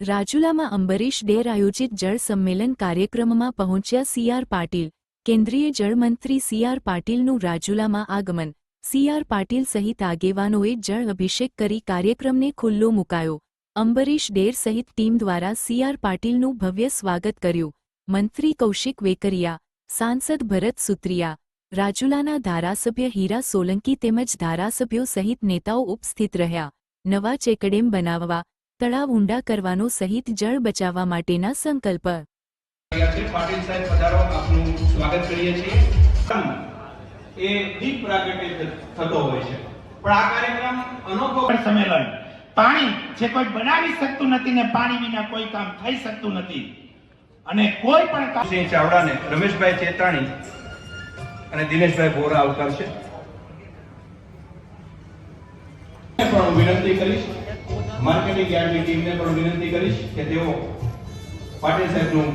રાજુલામાં અંબરીશ ડેર આયોજિત જળ સંમેલન કાર્યક્રમમાં પહોંચ્યા સી.આર. પાટીલ. કેન્દ્રીય જળમંત્રી સી.આર. પાટીલનું રાજુલામાં આગમન. સી.આર. પાટીલ સહિત આગેવાનોએ જળ અભિષેક કરી કાર્યક્રમને ખુલ્લો મુકાયો. અંબરીશ ડેર સહિત ટીમ દ્વારા સી.આર. પાટીલનું ભવ્ય સ્વાગત કર્યું. મંત્રી કૌશિક વેકરિયા, સાંસદ ભરત સુત્રિયા, રાજુલાના ધારાસભ્ય હીરા સોલંકી તેમજ ધારાસભ્યો સહિત નેતાઓ ઉપસ્થિત રહ્યા. નવા ચેકડેમ બનાવવા, તળાવ ઊંડા કરવાનો સહિત જળ બચાવવા માટેના સંકલ્પ. પાટીલ સાહેબ પધારો, આપનું સ્વાગત કરીએ છીએ. એ દીપ પ્રાગટ્ય થતો હોય છે, પણ આ કાર્યક્રમ અનોખો સંમેલન. પાણી જે કોઈ બનાવી શકતું નથી ને પાણી વિના કોઈ કામ થઈ શકતું નથી. અને કોઈ પણ સિંહ ચાવડાને રમેશભાઈ ચેતાણી અને દિનેશભાઈ બોરા આવકારશે. પણ વિનંતી કરીશ, માર્કેટિંગ યાર્ડની ટીમને પણ વિનંતી કરીશ કે તેઓ પાટીલ સાહેબનું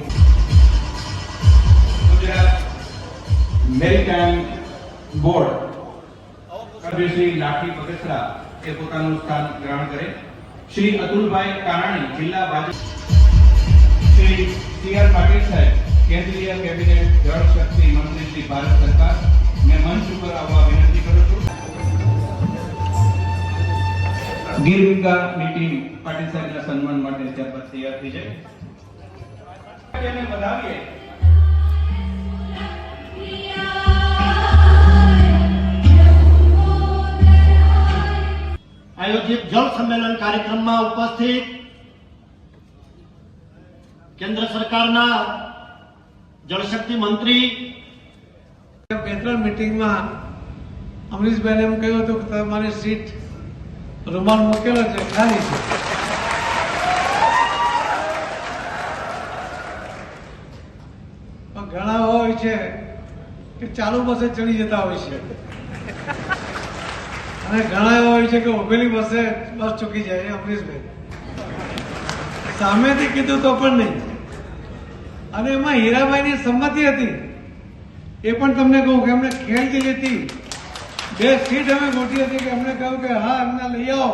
ગુજરાત મેરીટાઈમ બોર્ડ શ્રી લાઠી બગસરા એ પોતાનું સ્થાન ગ્રહણ કરે. શ્રી અતુલભાઈ કાનાણી, જિલ્લા ભાજપ. શ્રી સી.આર. પાટીલ સાહેબ, કેન્દ્રીય કેબિનેટ જળ શક્તિ મંત્રી શ્રી ભારત સરકાર, મેં મંચ ઉપર આવવા વિનંતી કરું છું. ગીર વિંગાની ટીમ પાટીલ સાહેબના સન્માન માટે ત્યારબાદ તૈયાર થઈ જાય. એને વધાવીએ. આયોજિત જળ સંમેલન કાર્યક્રમમાં ઉપસ્થિત કેન્દ્ર સરકારના જળશક્તિ મંત્રી બે-ત્રણ મીટિંગમાં અમરીશભાઈને એમ કહ્યું હતું કે તમારી સીટ રૂમાલ મૂકેલો છે, ખાલી છે. પણ ઘણા હોય છે કે ચાલુ બસે ચડી જતા હોય છે અને ઘણા એવા હોય છે કે ઉભેલી બસે બસ ચૂકી જાય. અમરીશભાઈ સામેથી કીધું તો પણ નહીં. અને એમાં હીરાભાઈની સંમતિ હતી, એ પણ તમને કહું કે એમને ખેલતી હતી. બે સીટ અમે મોટી હતી કે અમને કહ્યું કે હા એમને લઈ આવો,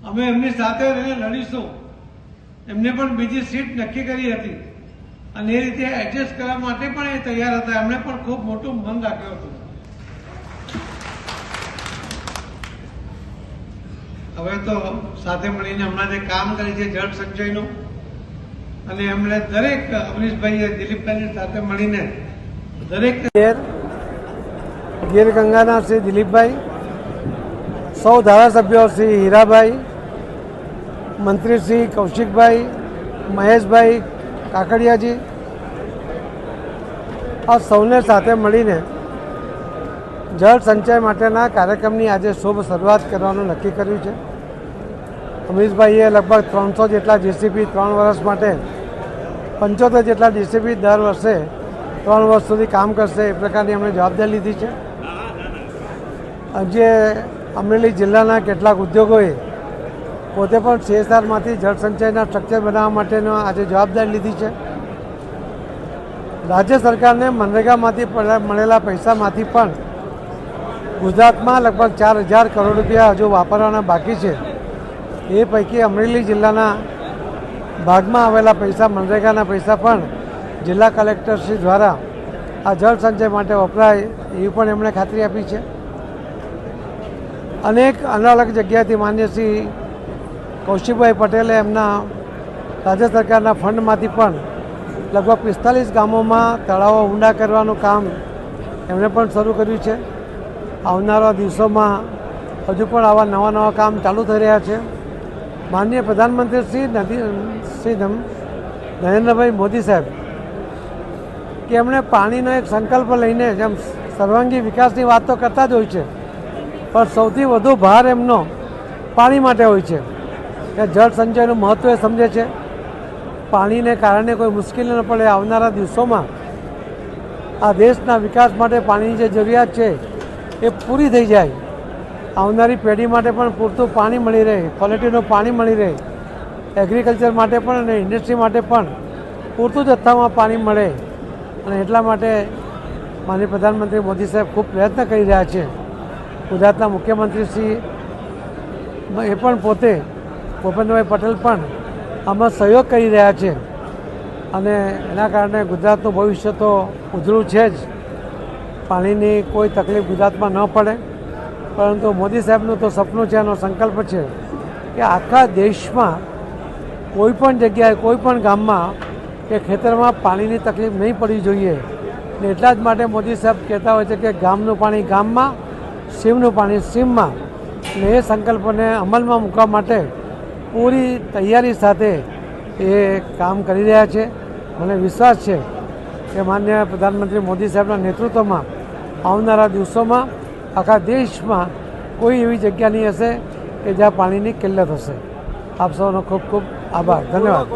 અમે એમની સાથે રહીને લડીશું. એમને પણ બીજી સીટ નક્કી કરી હતી અને એ રીતે એડજસ્ટ કરવા માટે પણ એ તૈયાર હતા. એમણે પણ ખૂબ મોટું મન રાખ્યું હતું. હવે તો સાથે મળીને હમણાં જે કામ કરે છે જળ સંચયનું, અને એમણે દરેક અમરીશભાઈએ દિલીપભાઈની સાથે મળીને દરેક ગીર ગંગાના શ્રી દિલીપભાઈ, સૌ ધારાસભ્યો શ્રી હીરાભાઈ, મંત્રી શ્રી કૌશિકભાઈ, મહેશભાઈ કાકડિયાજી, આ સૌને સાથે મળીને જળ સંચય માટેના કાર્યક્રમની આજે શુભ શરૂઆત કરવાનું નક્કી કર્યું છે. અમરીશભાઈએ લગભગ 300 જેટલા જેસીબી 3 વર્ષ માટે, 75 જેટલા જેસીબી દર વર્ષે 3 વર્ષ સુધી કામ કરશે એ પ્રકારની અમને જવાબદારી લીધી છે. આજે અમરેલી જિલ્લાના કેટલાક ઉદ્યોગોએ પોતે પણ CSRમાંથી જળ સંચયના સ્ટ્રક્ચર બનાવવા માટેનો આજે જવાબદારી લીધી છે. રાજ્ય સરકારને મનરેગામાંથી મળેલા પૈસામાંથી પણ ગુજરાતમાં લગભગ 4,000 કરોડ રૂપિયા હજુ વાપરવાના બાકી છે. એ પૈકી અમરેલી જિલ્લાના ભાગમાં આવેલા પૈસા, મનરેગાના પૈસા પણ જિલ્લા કલેક્ટરશ્રી દ્વારા આ જળ સંચય માટે વપરાય એવી પણ એમણે ખાતરી આપી છે. અનેક અલગ જગ્યાએથી માન્ય શ્રી કૌશિકભાઈ પટેલે એમના રાજ્ય સરકારના ફંડમાંથી પણ લગભગ 45 ગામોમાં તળાવો ઊંડા કરવાનું કામ એમણે પણ શરૂ કર્યું છે. આવનારા દિવસોમાં હજુ પણ આવા નવા કામ ચાલુ થઈ રહ્યા છે. માનનીય પ્રધાનમંત્રી શ્રી નરેન્દ્રભાઈ મોદી સાહેબ કે એમણે પાણીનો એક સંકલ્પ લઈને જેમ સર્વાંગી વિકાસની વાત તો કરતા જ હોય છે, પણ સૌથી વધુ ભાર એમનો પાણી માટે હોય છે કે જળ સંચયનું મહત્ત્વ એ સમજે છે. પાણીને કારણે કોઈ મુશ્કેલી ન પડે, આવનારા દિવસોમાં આ દેશના વિકાસ માટે પાણીની જે જરૂરિયાત છે એ પૂરી થઈ જાય, આવનારી પેઢી માટે પણ પૂરતું પાણી મળી રહે, ક્વોલિટીનું પાણી મળી રહે, એગ્રીકલ્ચર માટે પણ અને ઇન્ડસ્ટ્રી માટે પણ પૂરતું જથ્થામાં પાણી મળે. અને એટલા માટે માનનીય પ્રધાનમંત્રી મોદી સાહેબ ખૂબ પ્રયત્ન કરી રહ્યા છે. ગુજરાતના મુખ્યમંત્રી શ્રી એ પણ પોતે ભૂપેન્દ્રભાઈ પટેલ પણ આમાં સહયોગ કરી રહ્યા છે અને એના કારણે ગુજરાતનું ભવિષ્ય તો ઉજળું છે જ. પાણીની કોઈ તકલીફ ગુજરાતમાં ન પડે, પરંતુ મોદી સાહેબનું તો સપનું છે, એનો સંકલ્પ છે કે આખા દેશમાં કોઈ પણ જગ્યાએ કોઈ પણ ગામમાં કે ખેતરમાં પાણીની તકલીફ નહીં પડવી જોઈએ. ને એટલા જ માટે મોદી સાહેબ કહેતા હોય છે કે ગામનું પાણી ગામમાં, સીમનું પાણી સીમમાં. ને એ સંકલ્પને અમલમાં મૂકવા માટે પૂરી તૈયારી સાથે એ કામ કરી રહ્યા છે. મને વિશ્વાસ છે કે માનનીય પ્રધાનમંત્રી મોદી સાહેબના નેતૃત્વમાં આવનારા દિવસોમાં આખા દેશમાં કોઈ એવી જગ્યા નહીં હશે કે જ્યાં પાણીની કિલ્લત હશે. આપ સૌનો ખૂબ ખૂબ આભાર. ધન્યવાદ.